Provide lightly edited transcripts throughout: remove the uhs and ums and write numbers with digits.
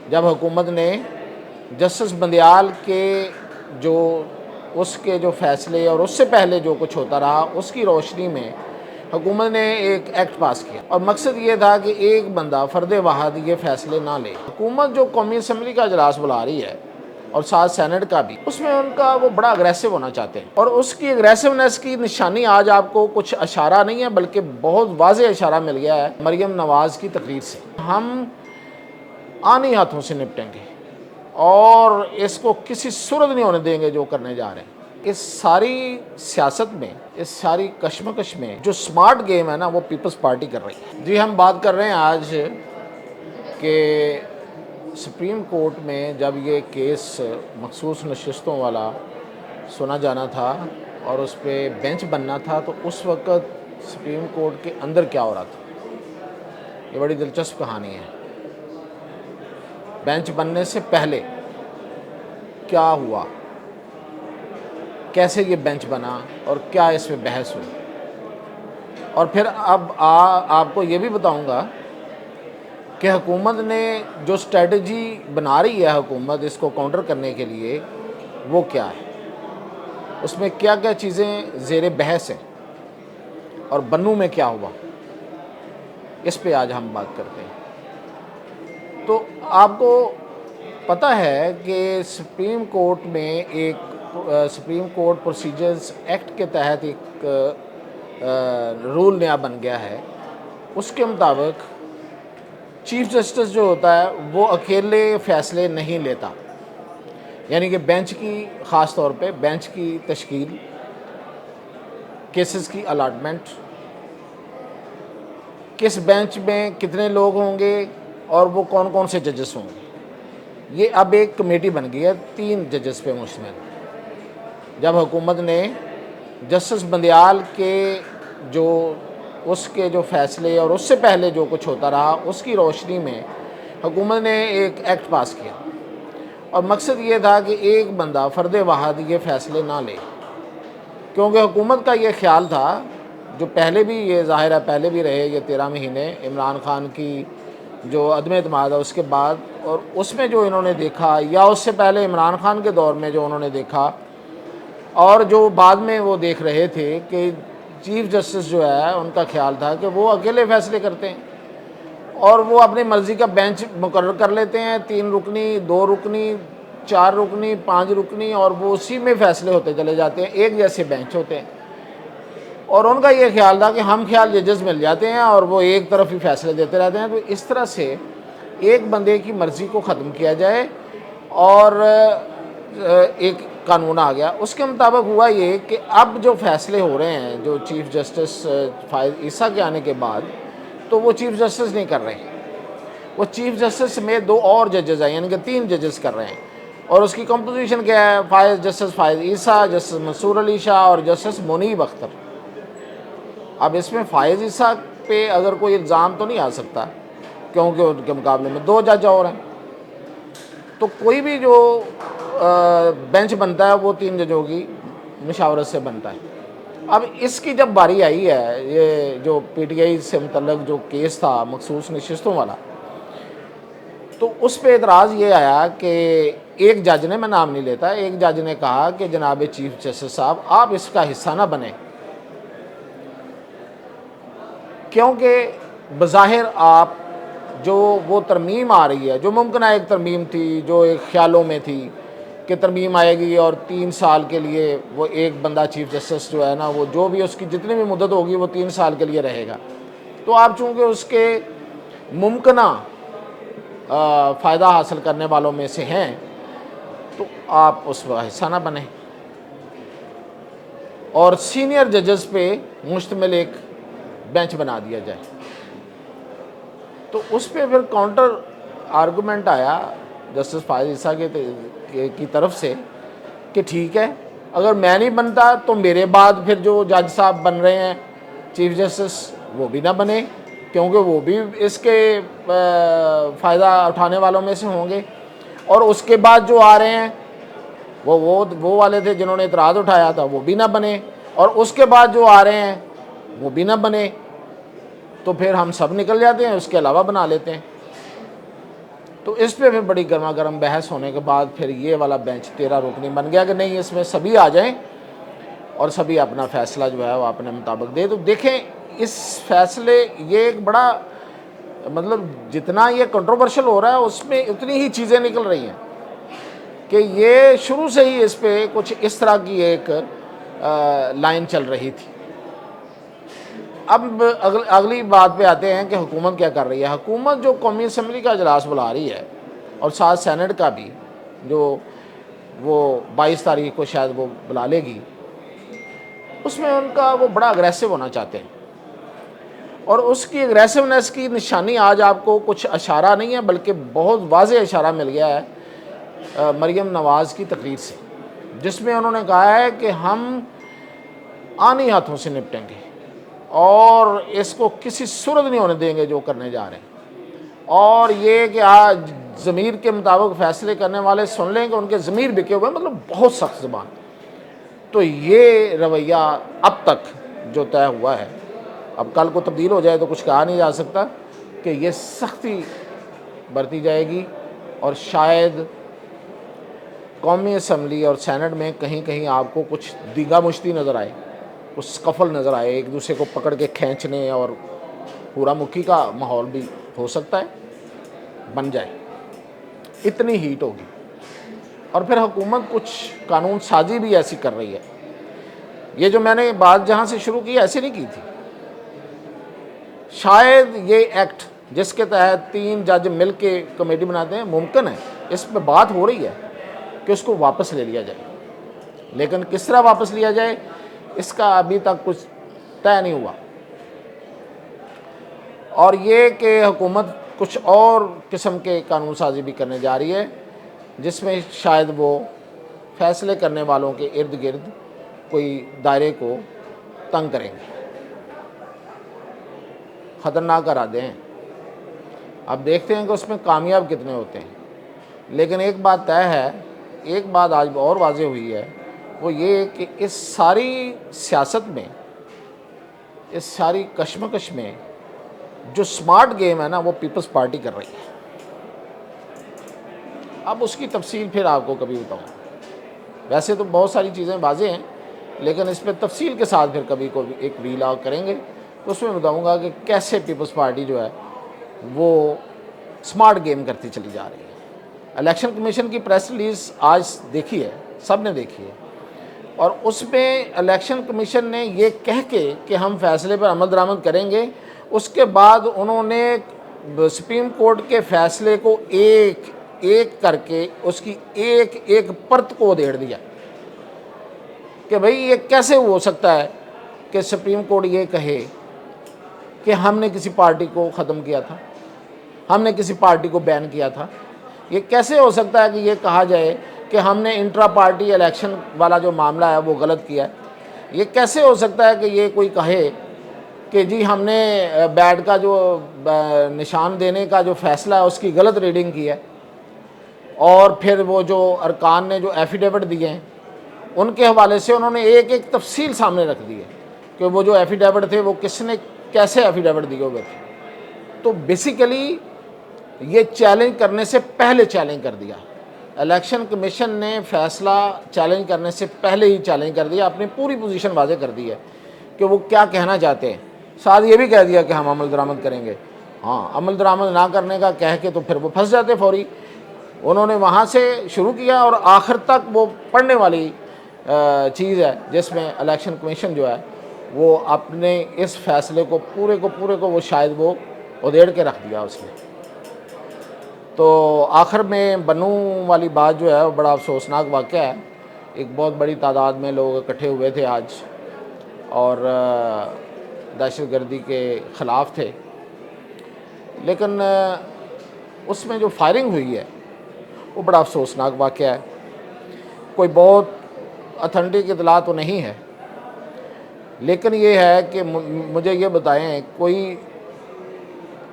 جب حکومت نے جسٹس بندیال کے اس کے جو فیصلے اور اس سے پہلے جو کچھ ہوتا رہا اس کی روشنی میں حکومت نے ایک ایکٹ پاس کیا، اور مقصد یہ تھا کہ ایک بندہ فرد واحد یہ فیصلے نہ لے۔ حکومت جو قومی اسمبلی کا اجلاس بلا رہی ہے اور ساتھ سینٹ کا بھی، اس میں ان کا وہ بڑا اگریسو ہونا چاہتے ہیں، اور اس کی اگریسونیس کی نشانی آج آپ کو کچھ اشارہ نہیں ہے بلکہ بہت واضح اشارہ مل گیا ہے مریم نواز کی تقریر سے۔ ہم آنی ہاتھوں سے نپٹیں گے اور اس کو کسی صورت نہیں ہونے دیں گے جو کرنے جا رہے ہیں۔ اس ساری سیاست میں، اس ساری کشمکش میں جو سمارٹ گیم ہے نا وہ پیپلز پارٹی کر رہی ہے۔ جی ہم بات کر رہے ہیں آج کہ سپریم کورٹ میں جب یہ کیس مخصوص نشستوں والا سنا جانا تھا اور اس پہ بینچ بننا تھا، تو اس وقت سپریم کورٹ کے اندر کیا ہو رہا تھا۔ یہ بڑی دلچسپ کہانی ہے۔ بینچ بننے سے پہلے کیا ہوا، کیسے یہ بینچ بنا اور کیا اس میں بحث ہوئی، اور پھر اب آپ کو یہ بھی بتاؤں گا کہ حکومت نے جو اسٹریٹجی بنا رہی ہے حکومت اس کو کاؤنٹر کرنے کے لیے، وہ کیا ہے، اس میں کیا کیا چیزیں زیر بحث ہیں اور بنوں میں کیا ہوا، اس پہ آج ہم بات کرتے ہیں۔ تو آپ کو پتہ ہے کہ سپریم کورٹ میں سپریم کورٹ پروسیجرز ایکٹ کے تحت ایک رول نیا بن گیا ہے۔ اس کے مطابق چیف جسٹس جو ہوتا ہے وہ اکیلے فیصلے نہیں لیتا، یعنی کہ بینچ کی، خاص طور پہ بینچ کی تشکیل، کیسز کی الاٹمنٹ، کس بینچ میں کتنے لوگ ہوں گے اور وہ کون کون سے ججز ہوں گے، یہ اب ایک کمیٹی بن گئی ہے 3 ججز پہ مشتمل۔ جب حکومت نے جسٹس بندیال کے اس کے جو فیصلے اور اس سے پہلے جو کچھ ہوتا رہا اس کی روشنی میں حکومت نے ایک ایکٹ پاس کیا، اور مقصد یہ تھا کہ ایک بندہ فرد واحد یہ فیصلے نہ لے، کیونکہ حکومت کا یہ خیال تھا، جو پہلے بھی یہ ظاہر ہے پہلے بھی رہے یہ 13 مہینے عمران خان کی جو عدم اعتماد ہے اس کے بعد، اور اس میں جو انہوں نے دیکھا یا اس سے پہلے عمران خان کے دور میں جو انہوں نے دیکھا، اور جو بعد میں وہ دیکھ رہے تھے کہ چیف جسٹس جو ہے ان کا خیال تھا کہ وہ اکیلے فیصلے کرتے ہیں اور وہ اپنی مرضی کا بینچ مقرر کر لیتے ہیں، 3 رکنی، 2 رکنی، 4 رکنی، 5 رکنی، اور وہ اسی میں فیصلے ہوتے چلے جاتے ہیں، ایک جیسے بینچ ہوتے ہیں۔ اور ان کا یہ خیال تھا کہ ہم خیال ججز مل جاتے ہیں اور وہ ایک طرف ہی فیصلے دیتے رہتے ہیں، تو اس طرح سے ایک بندے کی مرضی کو ختم کیا جائے، اور ایک قانون آ گیا۔ اس کے مطابق ہوا یہ کہ اب جو فیصلے ہو رہے ہیں جو چیف جسٹس فائز عیسیٰ کے آنے کے بعد، تو وہ چیف جسٹس نہیں کر رہے، وہ چیف جسٹس سمیت 2 اور ججز ہیں، یعنی کہ 3 ججز کر رہے ہیں، اور اس کی کمپوزیشن کیا ہے، جسٹس فائز عیسیٰ، جسٹس منصور علی شاہ اور جسٹس منیب اختر۔ اب اس میں فائز عیسیٰ پہ اگر کوئی الزام تو نہیں آ سکتا کیونکہ ان کے مقابلے میں 2 جج اور ہیں، تو کوئی بھی جو بینچ بنتا ہے وہ 3 ججوں کی مشاورت سے بنتا ہے۔ اب اس کی جب باری آئی ہے، یہ جو پی ٹی آئی سے متعلق جو کیس تھا مخصوص نشستوں والا، تو اس پہ اعتراض یہ آیا کہ ایک جج نے، میں نام نہیں لیتا، ایک جج نے کہا کہ جناب چیف جسٹس صاحب آپ اس کا حصہ نہ بنیں، کیونکہ بظاہر آپ جو وہ ترمیم آ رہی ہے، جو ممکنہ ایک ترمیم تھی، جو ایک خیالوں میں تھی کہ ترمیم آئے گی اور 3 سال کے لیے وہ ایک بندہ چیف جسٹس جو ہے نا، وہ جو بھی اس کی جتنی بھی مدت ہوگی وہ 3 سال کے لیے رہے گا، تو آپ چونکہ اس کے ممکنہ فائدہ حاصل کرنے والوں میں سے ہیں تو آپ اس کا حصہ نہ بنیں، اور سینئر ججز پہ مشتمل ایک بینچ بنا دیا جائے۔ تو اس پہ پھر کاؤنٹر آرگومنٹ آیا جسٹس فائز عیسیٰ کی طرف سے کہ ٹھیک ہے، اگر میں نہیں بنتا تو میرے بعد پھر جو جج صاحب بن رہے ہیں چیف جسٹس وہ بھی نہ بنے، کیونکہ وہ بھی اس کے فائدہ اٹھانے والوں میں سے ہوں گے، اور اس کے بعد جو آ رہے ہیں وہ والے تھے جنہوں نے اعتراض اٹھایا تھا وہ بھی نہ بنے، اور اس کے بعد جو آ رہے ہیں وہ بھی نہ بنے، تو پھر ہم سب نکل جاتے ہیں، اس کے علاوہ بنا لیتے ہیں۔ تو اس پہ بھی بڑی گرما گرم بحث ہونے کے بعد پھر یہ والا بینچ 13 رکنی بن گیا کہ نہیں اس میں سبھی آ جائیں اور سبھی اپنا فیصلہ جو ہے وہ اپنے مطابق دے. تو دیکھیں اس فیصلے یہ ایک بڑا مطلب جتنا یہ کنٹروورشل ہو رہا ہے اس میں اتنی ہی چیزیں نکل رہی ہیں کہ یہ شروع سے ہی اس پہ کچھ اس طرح کی ایک لائن چل رہی تھی. اب اگلی بات پہ آتے ہیں کہ حکومت کیا کر رہی ہے. حکومت جو قومی اسمبلی کا اجلاس بلا رہی ہے اور ساتھ سینٹ کا بھی جو وہ 22 تاریخ کو شاید وہ بلا لے گی, اس میں ان کا وہ بڑا اگریسو ہونا چاہتے ہیں. اور اس کی اگریسونیس کی نشانی آج آپ کو کچھ اشارہ نہیں ہے بلکہ بہت واضح اشارہ مل گیا ہے مریم نواز کی تقریر سے, جس میں انہوں نے کہا ہے کہ ہم آنی ہاتھوں سے نپٹیں گے اور اس کو کسی صورت نہیں ہونے دیں گے جو کرنے جا رہے ہیں. اور یہ کہ آج ضمیر کے مطابق فیصلے کرنے والے سن لیں کہ ان کے ضمیر بکے ہوئے, مطلب بہت سخت زبان. تو یہ رویہ اب تک جو طے ہوا ہے, اب کل کو تبدیل ہو جائے تو کچھ کہا نہیں جا سکتا, کہ یہ سختی برتی جائے گی اور شاید قومی اسمبلی اور سینٹ میں کہیں کہیں آپ کو کچھ دیگا مشتی نظر آئے, کچھ سکفل نظر آئے, ایک دوسرے کو پکڑ کے کھینچنے اور پورا مکھی کا ماحول بھی ہو سکتا ہے بن جائے. اتنی ہیٹ ہوگی. اور پھر حکومت کچھ قانون سازی بھی ایسی کر رہی ہے. یہ جو میں نے بات جہاں سے شروع کی ایسی نہیں کی تھی. شاید یہ ایکٹ جس کے تحت 3 جج مل کے کمیٹی بناتے ہیں, ممکن ہے اس پہ بات ہو رہی ہے کہ اس کو واپس لے لیا جائے, لیکن کس طرح واپس لیا جائے اس کا ابھی تک کچھ طے نہیں ہوا. اور یہ کہ حکومت کچھ اور قسم کے قانون سازی بھی کرنے جا رہی ہے, جس میں شاید وہ فیصلے کرنے والوں کے ارد گرد کوئی دائرے کو تنگ کریں گے. خطرناک ارادے ہیں. اب دیکھتے ہیں کہ اس میں کامیاب کتنے ہوتے ہیں. لیکن ایک بات طے ہے, ایک بات آج اور واضح ہوئی ہے, وہ یہ کہ اس ساری سیاست میں, اس ساری کشمکش میں جو سمارٹ گیم ہے نا وہ پیپلز پارٹی کر رہی ہے. اب اس کی تفصیل پھر آپ کو کبھی بتاؤں. ویسے تو بہت ساری چیزیں واضح ہیں, لیکن اس پہ تفصیل کے ساتھ پھر کبھی کو ایک ویلاگ کریں گے تو اس میں بتاؤں گا کہ کیسے پیپلز پارٹی جو ہے وہ سمارٹ گیم کرتی چلی جا رہی ہے. الیکشن کمیشن کی پریس ریلیز آج دیکھی ہے, سب نے دیکھی ہے, اور اس میں الیکشن کمیشن نے یہ کہہ کے کہ ہم فیصلے پر عمل درآمد کریں گے, اس کے بعد انہوں نے سپریم کورٹ کے فیصلے کو ایک ایک کر کے اس کی ایک ایک پرت کو ادھیڑ دیا کہ بھئی یہ کیسے ہو سکتا ہے کہ سپریم کورٹ یہ کہے کہ ہم نے کسی پارٹی کو ختم کیا تھا, ہم نے کسی پارٹی کو بین کیا تھا. یہ کیسے ہو سکتا ہے کہ یہ کہا جائے کہ ہم نے انٹرا پارٹی الیکشن والا جو معاملہ ہے وہ غلط کیا ہے. یہ کیسے ہو سکتا ہے کہ یہ کوئی کہے کہ جی ہم نے بیٹ کا جو نشان دینے کا جو فیصلہ ہے اس کی غلط ریڈنگ کی ہے, اور پھر وہ جو ارکان نے جو ایفیڈیوٹ دیے ہیں ان کے حوالے سے انہوں نے ایک ایک تفصیل سامنے رکھ دی ہے کہ وہ جو ایفیڈیوٹ تھے وہ کس نے کیسے ایفیڈیوٹ دیے ہوئے تھے. تو بیسیکلی یہ چیلنج کرنے سے پہلے چیلنج کر دیا. الیکشن کمیشن نے فیصلہ چیلنج کرنے سے پہلے ہی چیلنج کر دیا, اپنی پوری پوزیشن واضح کر دی ہے کہ وہ کیا کہنا چاہتے ہیں. ساتھ یہ بھی کہہ دیا کہ ہم عمل درآمد کریں گے. ہاں, عمل درآمد نہ کرنے کا کہہ کے تو پھر وہ پھنس جاتے فوری. انہوں نے وہاں سے شروع کیا اور آخر تک وہ پڑھنے والی چیز ہے جس میں الیکشن کمیشن جو ہے وہ اپنے اس فیصلے کو پورے کو وہ شاید وہ ادھیڑ کے رکھ دیا اس نے. تو آخر میں بنوں والی بات جو ہے وہ بڑا افسوسناک واقعہ ہے. ایک بہت بڑی تعداد میں لوگ اکٹھے ہوئے تھے آج اور دہشت گردی کے خلاف تھے, لیکن اس میں جو فائرنگ ہوئی ہے وہ بڑا افسوسناک واقعہ ہے. کوئی بہت اتھینٹک اطلاع تو نہیں ہے, لیکن یہ ہے کہ مجھے یہ بتائیں کوئی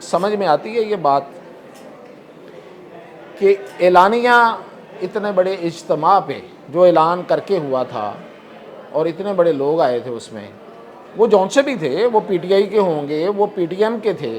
سمجھ میں آتی ہے یہ بات کہ اعلانیہ اتنے بڑے اجتماع پہ جو اعلان کر کے ہوا تھا اور اتنے بڑے لوگ آئے تھے اس میں, وہ جون سے بھی تھے, وہ پی ٹی آئی کے ہوں گے, وہ پی ٹی ایم کے تھے,